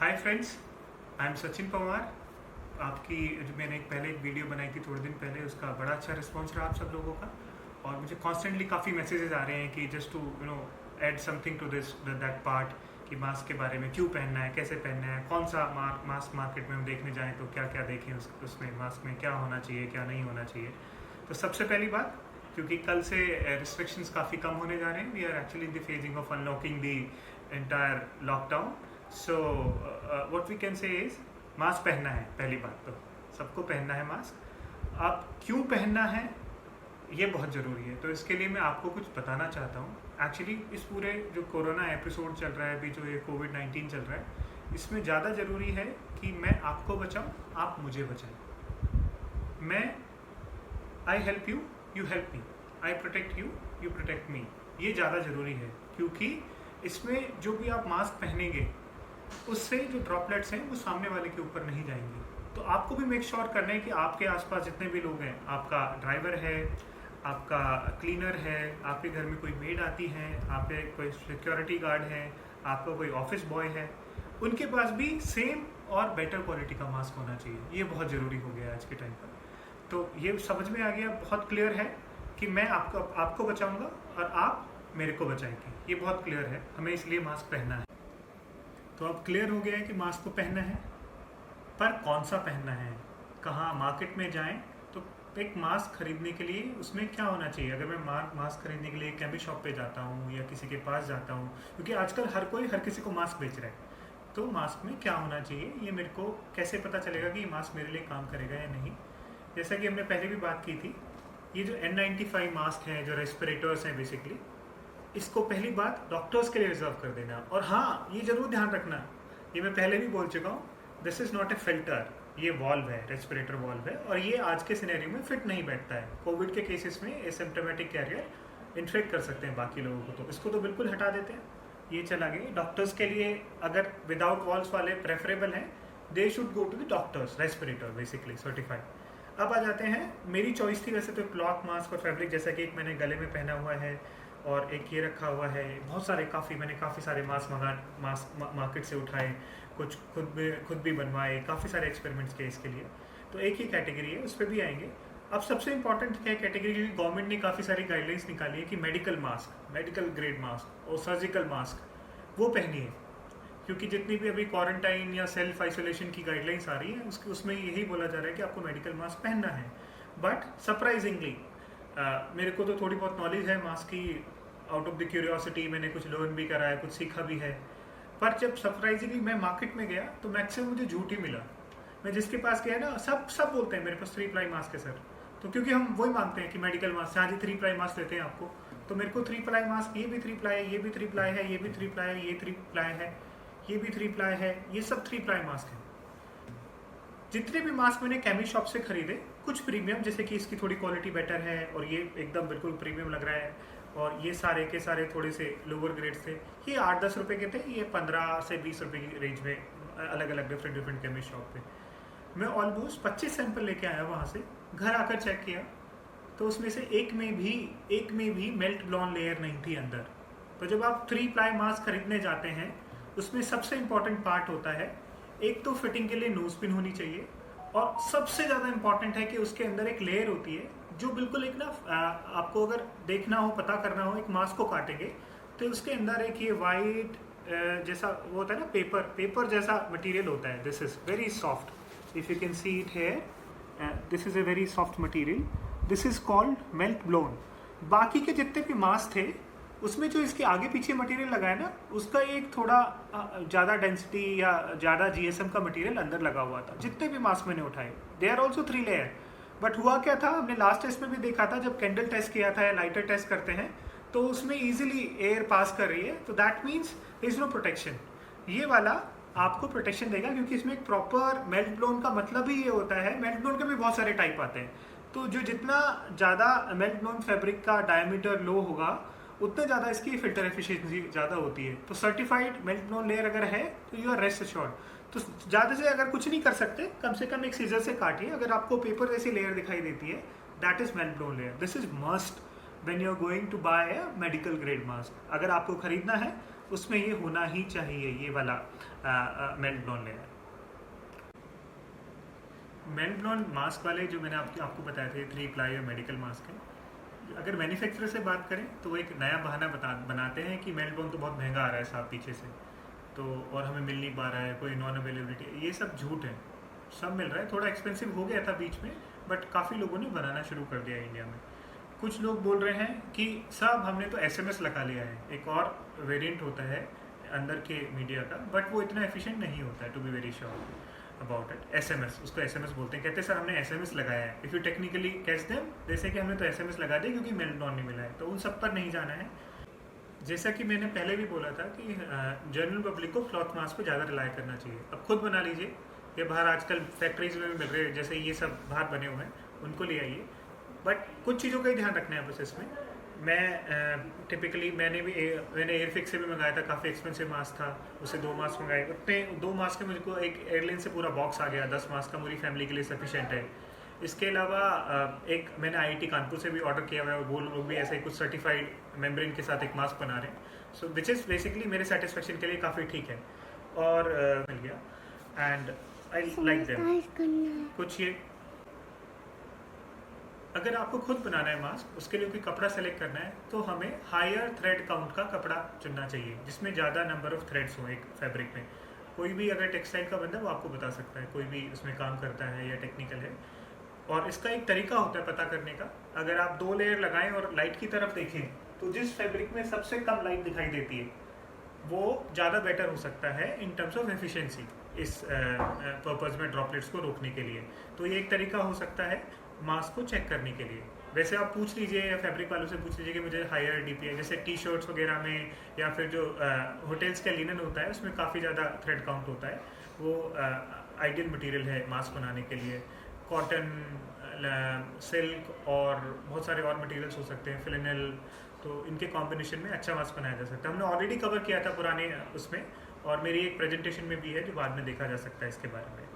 Hi friends, I am Sachin Pawar. आपकी जो मैंने पहले एक वीडियो बनाई थी थोड़े दिन पहले, उसका बड़ा अच्छा रिस्पांस रहा आप सब लोगों का। और मुझे कॉन्स्टेंटली काफ़ी मैसेजेस आ रहे हैं कि just to add something to this that part, कि मास्क के बारे में क्यों पहनना है, कैसे पहनना है, कौन सा मास्क मार्केट में हम देखने जाएँ तो क्या क्या देखें, उसमें मास्क में क्या होना चाहिए, क्या नहीं होना चाहिए। तो सबसे पहली बात, क्योंकि कल से रिस्ट्रिक्शंस काफ़ी कम होने जा रहे हैं, we are actually in the phasing of unlocking the entire lockdown. So what we can say is mask पहनना है। पहली बात तो सबको पहनना है मास्क। आप क्यों पहनना है ये बहुत ज़रूरी है, तो इसके लिए मैं आपको कुछ बताना चाहता हूँ। एक्चुअली इस पूरे जो कोरोना एपिसोड चल रहा है अभी, जो ये कोविड-19 चल रहा है, इसमें ज़्यादा ज़रूरी है कि मैं आपको बचाऊँ, आप मुझे बचाएं। मैं I help you, you help me, I protect you, you protect me. ये ज़्यादा ज़रूरी है, क्योंकि इसमें जो भी आप मास्क पहनेंगे उससे जो ड्रॉपलेट्स हैं वो सामने वाले के ऊपर नहीं जाएंगे। तो आपको भी मेक श्योर करना है कि आपके आसपास जितने भी लोग हैं, आपका ड्राइवर है, आपका क्लीनर है, आपके घर में कोई मेड आती है, आपके कोई सिक्योरिटी गार्ड है, आपका कोई ऑफिस बॉय है, उनके पास भी सेम और बेटर क्वालिटी का मास्क होना चाहिए। ये बहुत ज़रूरी हो गया आज के टाइम पर। तो ये समझ में आ गया, बहुत क्लियर है कि मैं आपको बचाऊंगा और आप मेरे को बचाएंगे। ये बहुत क्लियर है, हमें इसलिए मास्क पहनना है। तो अब क्लियर हो गया है कि मास्क को पहनना है, पर कौन सा पहनना है, कहाँ मार्केट में जाएं तो एक मास्क खरीदने के लिए उसमें क्या होना चाहिए। अगर मैं मास्क खरीदने के लिए केमिस्ट शॉप पे जाता हूँ या किसी के पास जाता हूँ, क्योंकि आजकल हर कोई हर किसी को मास्क बेच रहा है, तो मास्क में क्या होना चाहिए ये मेरे को कैसे पता चलेगा कि ये मास्क मेरे लिए काम करेगा या नहीं। जैसा कि हमने पहले भी बात की थी, ये जो N95 मास्क हैं, जो रेस्पिरेटर्स हैं बेसिकली, इसको पहली बात डॉक्टर्स के लिए रिजर्व कर देना। और हाँ, ये जरूर ध्यान रखना, ये मैं पहले भी बोल चुका हूँ, this is not a filter, ये वॉल्व है, रेस्पिरेटर वॉल्व है, और ये आज के सिनेरियो में फिट नहीं बैठता है। कोविड के केसेस में एसिम्प्टोमेटिक कैरियर इन्फेक्ट कर सकते हैं बाकी लोगों को, तो इसको तो बिल्कुल हटा देते हैं। ये चला गया। डॉक्टर्स के लिए अगर विदाउट वॉल्व्स वाले प्रेफरेबल हैं, they should go to the doctors respirator basically certified. अब आ जाते हैं, मेरी चॉइस थी वैसे तो क्लॉथ मास्क और फैब्रिक, जैसा कि एक मैंने गले में पहना हुआ है और एक ये रखा हुआ है। बहुत सारे मैंने काफ़ी सारे मास्क मार्केट से उठाए, कुछ खुद भी बनवाए, काफ़ी सारे एक्सपेरिमेंट्स किए इसके लिए। तो एक ही कैटेगरी है, उस पर भी आएंगे। अब सबसे इंपॉर्टेंट क्या कैटेगरी, क्योंकि गवर्नमेंट ने काफ़ी सारी गाइडलाइंस निकाली है कि medical mask, medical grade mask और सर्जिकल मास्क वो पहनिए, क्योंकि जितनी भी अभी क्वारंटाइन या सेल्फ आइसोलेशन की गाइडलाइंस आ रही है उसमें यही बोला जा रहा है कि आपको मेडिकल मास्क पहनना है। बट सरप्राइजिंगली मेरे को तो थोड़ी बहुत नॉलेज है मास्क की, आउट ऑफ द क्यूरियोसिटी मैंने कुछ लर्न भी करा है, कुछ सीखा भी है। पर जब सरप्राइजिंगली मैं मार्केट में गया तो मैक्सिमम मुझे झूठ ही मिला। मैं जिसके पास गया ना, सब बोलते हैं मेरे पास 3 प्लाई मास्क है सर। तो क्योंकि हम वही मांगते हैं कि मेडिकल मास्क, हाँ जी 3 प्लाई मास्क देते हैं आपको, तो मेरे को 3 प्लाई मास्क, ये भी 3 प्लाई है, ये भी 3 प्लाई है, ये भी 3 प्लाई है, ये 3 प्लाई है, ये भी 3 प्लाई है, ये सब 3 प्लाई मास्क है। जितने भी मास्क मैंने केमी शॉप से खरीदे, कुछ प्रीमियम, जैसे कि इसकी थोड़ी क्वालिटी बेटर है और ये एकदम बिल्कुल प्रीमियम लग रहा है, और ये सारे के सारे थोड़े से लोअर ग्रेड थे। ये 8-10 रुपये के थे, ये 15 से 20 रुपये की रेंज में अलग अलग डिफरेंट केमिस्ट शॉप पे। मैं ऑलमोस्ट 25 सैंपल लेके आया वहाँ से, घर आकर चेक किया तो उसमें से एक में भी मेल्ट ब्लॉन लेयर नहीं थी अंदर। तो जब आप 3 प्लाई मास्क खरीदने जाते हैं, उसमें सबसे इंपॉर्टेंट पार्ट होता है, एक तो फिटिंग के लिए नोज पिन होनी चाहिए, और सबसे ज़्यादा इंपॉर्टेंट है कि उसके अंदर एक लेयर होती है जो बिल्कुल एक ना, आपको अगर देखना हो, पता करना हो, एक मास्क को काटेंगे तो उसके अंदर एक ये वाइट जैसा वो होता है ना, पेपर जैसा मटेरियल होता है। This is very soft, if you can see it here, this is a very soft material, this is called melt blown. बाकी के जितने भी मास्क थे उसमें जो इसके आगे पीछे मटेरियल लगा है ना, उसका एक थोड़ा ज़्यादा डेंसिटी या ज़्यादा जीएसएम का मटेरियल अंदर लगा हुआ था। जितने भी मास्क मैंने उठाए, they are also 3 layer. But हुआ क्या था, हमने लास्ट टेस्ट में भी देखा था, जब कैंडल टेस्ट किया था या लाइटर टेस्ट करते हैं तो उसमें ईजिली एयर पास कर रही है, तो that means there is no protection. ये वाला आपको प्रोटेक्शन देगा, क्योंकि इसमें एक प्रॉपर मेल्ट ब्लोन का मतलब ही ये होता है। मेल्ट ब्लोन के भी बहुत सारे टाइप आते हैं, तो जो जितना ज़्यादा मेल्ट ब्लोन फैब्रिक का डायमीटर लो होगा, उतने ज़्यादा इसकी फिल्टर एफिशिएंसी ज़्यादा होती है। तो सर्टिफाइड मेल्ट ब्लोन लेयर अगर है तो यू आर रेस्ट अश्योर्ड। तो ज़्यादा से अगर कुछ नहीं कर सकते, कम से कम एक सीजर से काटिए, अगर आपको पेपर जैसी लेयर दिखाई देती है, that is melt blown layer, this is must. When you are going to buy a medical grade mask, अगर आपको खरीदना है उसमें ये होना ही चाहिए, ये वाला मेल्ट ब्लॉन लेयर। मेल्ट ब्लॉन मास्क वाले जो मैंने आपको बताए थे 3 प्लाई और मेडिकल मास्क हैं, अगर मैन्युफैक्चरर से बात करें तो वो एक नया बहाना बनाते हैं कि मेल्ट ब्लॉन तो बहुत महंगा आ रहा है साहब पीछे से, तो और हमें मिल नहीं पा रहा है, कोई नॉन अवेलेबिलिटी, ये सब झूठ है। सब मिल रहा है, थोड़ा एक्सपेंसिव हो गया था बीच में, बट काफ़ी लोगों ने बनाना शुरू कर दिया इंडिया में। कुछ लोग बोल रहे हैं कि साहब हमने तो SMS लगा लिया है, एक और वेरिएंट होता है अंदर के मीडिया का, बट वो इतना एफिशिएंट नहीं होता है, to be very sure about it. SMS, उसको SMS बोलते हैं, कहते हैं सर हमने SMS लगाया है। If you technically catch them, जैसे कि हमने तो SMS लगा दिया क्योंकि मेल्ट ब्लॉन नहीं मिला है, तो उन सब पर नहीं जाना है। जैसा कि मैंने पहले भी बोला था कि जनरल पब्लिक को क्लॉथ मास्क पर ज़्यादा रिलाई करना चाहिए। अब खुद बना लीजिए, ये बाहर आजकल फैक्ट्रीज में भी मिल रहे हैं, जैसे ये सब बाहर बने हुए हैं, उनको ले आइए। बट कुछ चीज़ों का ही ध्यान रखना है बस इसमें। मैं टिपिकली मैंने एयरफिक्स से भी मंगाया था, काफ़ी एक्सपेंसिव मास्क था, उससे 2 मास्क मंगाए, उतने 2 मास्क के मुझको एक एयरलाइन से पूरा बॉक्स आ गया, 10 मास्क का पूरी फैमिली के लिए सफिशेंट है। इसके अलावा एक मैंने IIT कानपुर से भी ऑर्डर किया हुआ है, वो लोग भी ऐसे ही कुछ सर्टिफाइड मेम्ब्रेन के साथ एक मास्क बना रहे हैं, सो विच इज़ बेसिकली मेरे सेटिस्फेक्शन के लिए काफ़ी ठीक है, और मिल गया एंड आई लाइक देम। कुछ ये अगर आपको खुद बनाना है मास्क, उसके लिए कोई कपड़ा सेलेक्ट करना है तो हमें हायर थ्रेड काउंट का कपड़ा चुनना चाहिए, जिसमें ज़्यादा नंबर ऑफ थ्रेड्स हों एक फैब्रिक में। कोई भी अगर टेक्सटाइल का बंदा है वो आपको बता सकता है, कोई भी उसमें काम करता है या टेक्निकल है। और इसका एक तरीका होता है पता करने का, अगर आप 2 लेयर लगाएं और लाइट की तरफ देखें तो जिस फैब्रिक में सबसे कम लाइट दिखाई देती है वो ज़्यादा बेटर हो सकता है इन टर्म्स ऑफ एफिशिएंसी, इस पर्पज़ में ड्रॉपलेट्स को रोकने के लिए। तो ये एक तरीका हो सकता है मास्क को चेक करने के लिए। वैसे आप पूछ लीजिए या फैब्रिक वालों से पूछ लीजिए कि मुझे हायर DPI, जैसे T-शर्ट्स वगैरह में या फिर जो होटल्स का लिनन होता है उसमें काफ़ी ज़्यादा थ्रेड काउंट होता है, वो आइडियल मटेरियल है मास्क बनाने के लिए। कॉटन, सिल्क और बहुत सारे और मटेरियल्स हो सकते हैं, फ्लिनल, तो इनके कॉम्बिनेशन में अच्छा मास्क बनाया जा सकता है। हमने ऑलरेडी कवर किया था पुराने उसमें, और मेरी एक प्रेजेंटेशन में भी है जो बाद में देखा जा सकता है इसके बारे में।